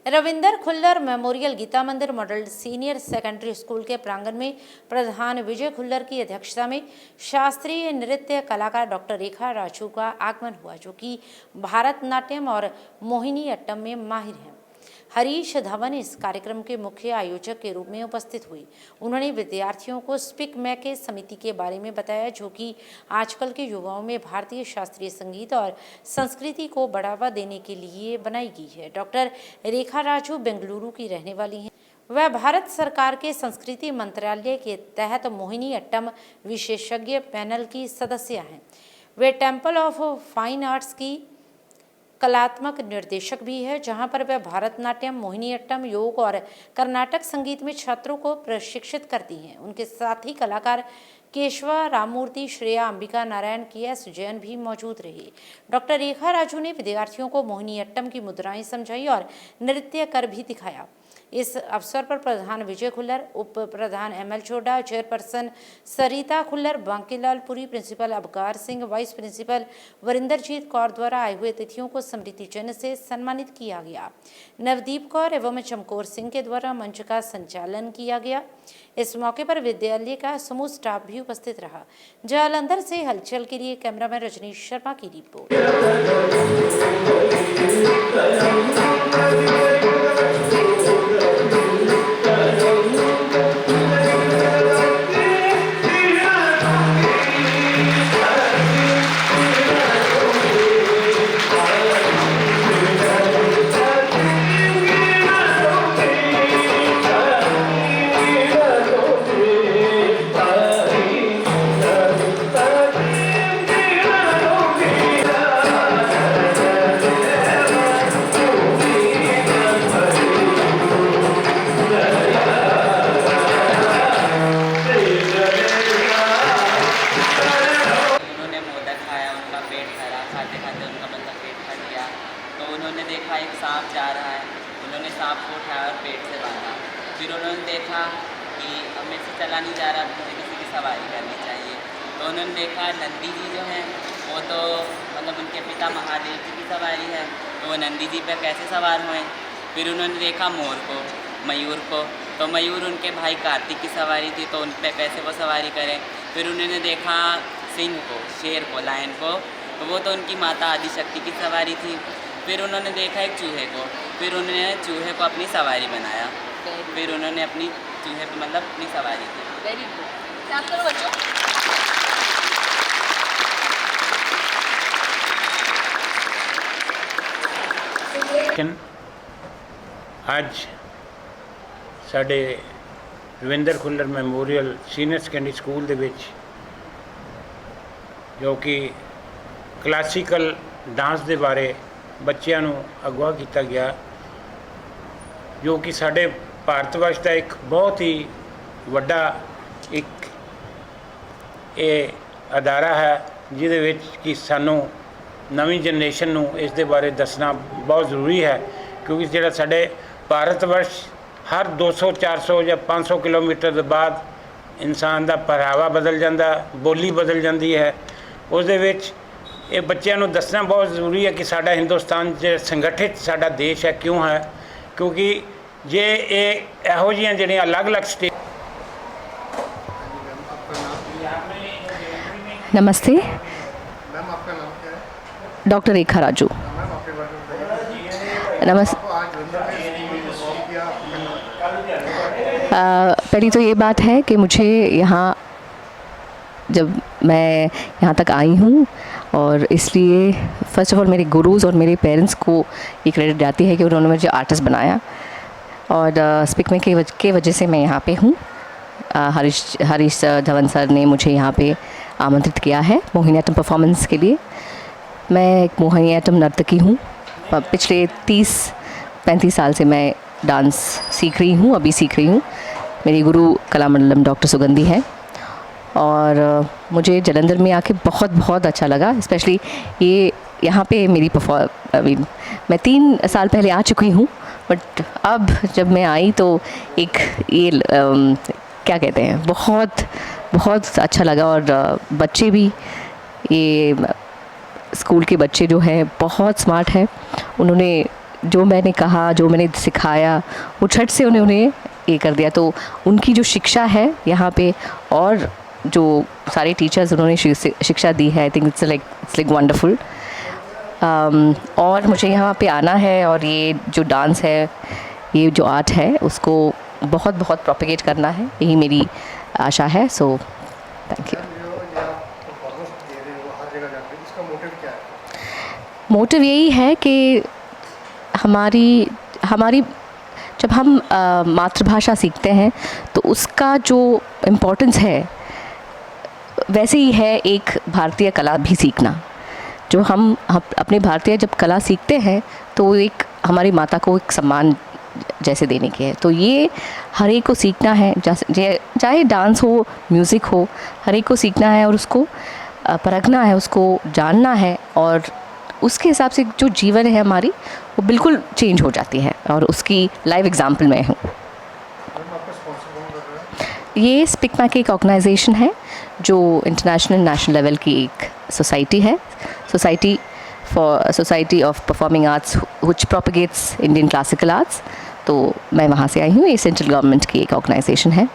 Ravinder Khullar memorial Gita मंदिर model senior secondary school के प्रांगण में प्रधान विजय खुल्लर की अध्यक्षता में शास्त्रीय नृत्य कलाकार डॉक्टर रेखा राजू का आगमन हुआ, जो कि भारतनाट्यम और मोहिनी अट्टम में माहिर हैं। हरीश धवन इस कार्यक्रम के मुख्य आयोजक के रूप में उपस्थित हुई। उन्होंने विद्यार्थियों को स्पिक मैके समिति के बारे में बताया, जो कि आजकल के युवाओं में भारतीय शास्त्रीय संगीत और संस्कृति को बढ़ावा देने के लिए बनाई गई है। डॉक्टर रेखा राजू बेंगलुरु की रहने वाली हैं। वह भारत सरकार के संस्कृति मंत्रालय के तहत मोहिनी अट्टम विशेषज्ञ पैनल की सदस्य हैं। वे टेम्पल ऑफ फाइन आर्ट्स की कलात्मक निर्देशक भी है, जहां पर वह भारतनाट्यम, मोहिनी अट्टम, योग और कर्नाटक संगीत में छात्रों को प्रशिक्षित करती हैं। उनके साथ ही कलाकार केशवा राममूर्ति, श्रेया अंबिका नारायण, के.एस. जैन भी मौजूद रहे। डॉक्टर रेखा राजू ने विद्यार्थियों को मोहिनी अट्टम की मुद्राएं समझाई और नृत्य कर भी दिखाया। इस अवसर पर प्रधान विजय खुल्लर, उप प्रधान ML. Choda, chairperson Sarita Khullar, Bankilal Puri, principal Abkar Singh, vice principal Varinderjit Kaur द्वारा आए हुए अतिथियों को स्मृति चिन्ह से सम्मानित किया गया। नवदीप कौर एवं चमकोर सिंह के द्वारा मंच का संचालन किया गया। इस मौके पर विद्यालय का समूह स्टाफ भी उपस्थित रहा। जालंधर से हलचल के लिए कैमरामैन रजनीश शर्मा की रिपोर्ट। खाते खाते उनका मतलब पेट फट गया, तो उन्होंने देखा एक सांप जा रहा है। उन्होंने सांप को उठाया और पेट से बांधा। फिर उन्होंने देखा कि अब मेरे से चला नहीं जा रहा, मुझे किसी की सवारी करनी चाहिए। तो उन्होंने देखा नंदी जी जो हैं वो तो मतलब उनके पिता महादेव जी की सवारी है, तो वो नंदी जी पर कैसे सवार हुए। फिर उन्होंने देखा मोर को, मयूर को, तो मयूर उनके भाई कार्तिक की सवारी थी, तो उन पर कैसे वो सवारी करें। फिर उन्होंने देखा सिंह को, शेर को, लायन को, तो वो तो उनकी माता आदिशक्ति की सवारी थी। फिर उन्होंने देखा एक चूहे को, फिर उन्होंने चूहे को अपनी सवारी बनाया। फिर उन्होंने अपनी चूहे पे मतलब अपनी सवारी की। वेरी गुड, क्लैप करो बच्चों। ਅੱਜ ਸਾਡੇ Ravinder Khullar memorial senior secondary school ਦੇ ਵਿੱਚ ਜੋ ਕਿ ਕਲਾਸੀਕਲ ਡਾਂਸ ਦੇ ਬਾਰੇ ਬੱਚਿਆਂ ਨੂੰ ਅਗਵਾ ਕੀਤਾ ਗਿਆ, ਜੋ ਕਿ ਸਾਡੇ ਭਾਰਤ ਵਰਸ਼ ਦਾ ਇੱਕ ਬਹੁਤ ਹੀ ਵੱਡਾ ਇੱਕ ਇਹ ਅਦਾਰਾ ਹੈ, ਜਿਹਦੇ ਵਿੱਚ ਕਿ ਸਾਨੂੰ ਨਵੀਂ ਜਨਰੇਸ਼ਨ ਨੂੰ ਇਸ ਦੇ ਬਾਰੇ ਦੱਸਣਾ ਬਹੁਤ ਜ਼ਰੂਰੀ ਹੈ। ਕਿਉਂਕਿ ਜਿਹੜਾ ਸਾਡੇ ਭਾਰਤ ਵਰਸ਼ ਹਰ 200, 400 ਜਾਂ 500 ਕਿਲੋਮੀਟਰ ਦੇ ਬਾਅਦ ਇਨਸਾਨ ਦਾ ਪਹਿਰਾਵਾ ਬਦਲ ਜਾਂਦਾ, ਬੋਲੀ ਬਦਲ ਜਾਂਦੀ ਹੈ। ਉਸ ਦੇ ਵਿੱਚ ਇਹ ਬੱਚਿਆਂ ਨੂੰ ਦੱਸਣਾ ਬਹੁਤ ਜ਼ਰੂਰੀ ਹੈ ਕਿ ਸਾਡਾ ਹਿੰਦੁਸਤਾਨ ਜਿਹੜਾ ਸੰਗਠਿਤ ਸਾਡਾ ਦੇਸ਼ ਹੈ ਕਿਉਂ ਹੈ, ਕਿਉਂਕਿ ਜੇ ਇਹ ਇਹੋ ਜਿਹੀਆਂ ਜਿਹੜੀਆਂ ਅਲੱਗ-ਅਲੱਗ ਸਟੇਟ। नमस्ते मैम, आपका नाम क्या है? डॉक्टर रेखा राजू। मैम, आपके बारे में बताइए। नमस्ते। आपको आज रविंदर में परफॉर्म किया आपने? पहली तो ये बात है कि मुझे यहाँ जब मैं यहाँ तक आई हूँ, और इसलिए फ़र्स्ट ऑफ ऑल मेरे गुरुज़ और मेरे पेरेंट्स को ये क्रेडिट जाती है कि उन्होंने मुझे आर्टिस्ट बनाया, और स्पिक में के वजह से मैं यहाँ पे हूँ। हरीश धवन सर ने मुझे यहाँ पे आमंत्रित किया है मोहिनी अट्टम परफॉर्मेंस के लिए। मैं एक मोहिनी अट्टम नर्तकी हूँ। पिछले 30-35 साल से मैं डांस सीख रही हूँ, अभी सीख रही हूँ। मेरी गुरु कलामंडलम डॉक्टर सुगंधी है, और मुझे जालंधर में आके बहुत बहुत अच्छा लगा। स्पेशली ये यहाँ पे मेरी मैं 3 साल पहले आ चुकी हूँ, बट अब जब मैं आई तो एक ये क्या कहते हैं, बहुत बहुत अच्छा लगा। और बच्चे भी, ये स्कूल के बच्चे जो हैं बहुत स्मार्ट हैं। उन्होंने जो मैंने कहा, जो मैंने सिखाया, वो झट से उन्होंने ये कर दिया। तो उनकी जो शिक्षा है यहाँ पे, और जो सारे टीचर्स उन्होंने शिक्षा दी है, I think it's like wonderful. और मुझे यहाँ पे आना है, और ये जो डांस है, ये जो आर्ट है, उसको बहुत बहुत प्रोपेगेट करना है, यही मेरी आशा है। So thank you. ये आप परफॉर्मेंस दे रहे हो हर जगह जाकर, इसका मोटिव क्या है? मोटिव यही है कि हमारी जब हम मातृभाषा सीखते हैं तो उसका जो इम्पोर्टेंस है, वैसे ही है एक भारतीय कला भी सीखना। जो हम अपने भारतीय जब कला सीखते हैं तो एक हमारी माता को एक सम्मान जैसे देने के है। तो ये हर एक को सीखना है, चाहे डांस हो, म्यूज़िक हो, हर एक को सीखना है और उसको परखना है, उसको जानना है, और उसके हिसाब से जो जीवन है हमारी, वो बिल्कुल चेंज हो जाती है। और उसकी लाइव एग्जांपल मैं हूँ। मैम आपका स्पॉन्सर कौन कर रहा है? ये स्पिकमैक एक ऑर्गेनाइजेशन है जो इंटरनेशनल नेशनल लेवल की एक सोसाइटी है, society of performing arts which propagates Indian classical arts. तो मैं वहाँ से आई हूँ। ये सेंट्रल गवर्नमेंट की एक ऑर्गेनाइजेशन है।